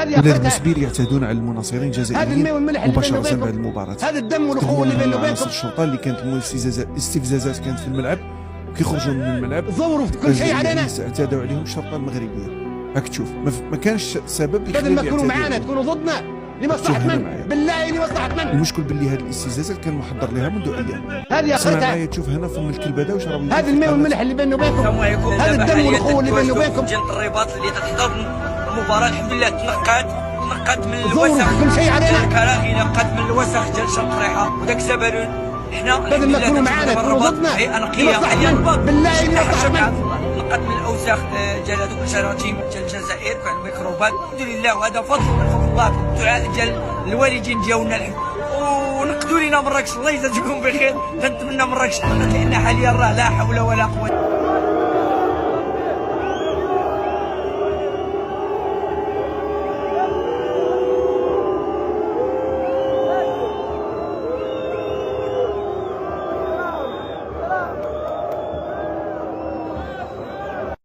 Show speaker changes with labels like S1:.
S1: ولاد المسبير يعتادون على المناصرين الجزائريين مباشرة بعد المباراة.
S2: هذا الدم والاخوه اللي بيننا وبينكم.
S1: عناصر الشرطة اللي كانت استفزازات كانت في الملعب كيخرجوا من الملعب
S2: زوروا في كل شيء علينا،
S1: اعتادوا عليهم الشرطة المغربية. راك تشوف ما كانش سبب
S2: بدل ما تكونوا معانا تكونوا ضدنا. لمصلحة من؟ بالله لمصلحة من؟
S1: المشكل باللي هذه الاستفزازات كان محضر لها منذ ايام.
S2: هذه
S1: اخرتها تشوف هنا فم الكلبه وشربوا
S2: هذا الماء والملح اللي بيننا وبينكم، هذا الدم والاخوه اللي بيننا وبينكم.
S3: جنة الرباط اللي تحضر المباراة الحمد لله تنقات من
S2: الوسخ كل شيء علينا،
S3: الكراهيه نقات من الوسخ ديال شرق ريحه وداك الزبالون. حنا
S2: بدل ما تكونوا معانا تكونوا ضدنا.
S3: هي انقيه
S2: بالله لمصلحة من؟
S3: نقات من الاوساخ ديال هذوك الجراثيم ديال الجزائر كاع الميكروبات الحمد لله، وهذا فضل الله بالدعاء ديال الوالدين ديالنا. ونقدوا لينا مراكش الله يجازيكم بخير. كنتمنى مراكش تنقذ لان حاليا راه لا حول ولا قوه.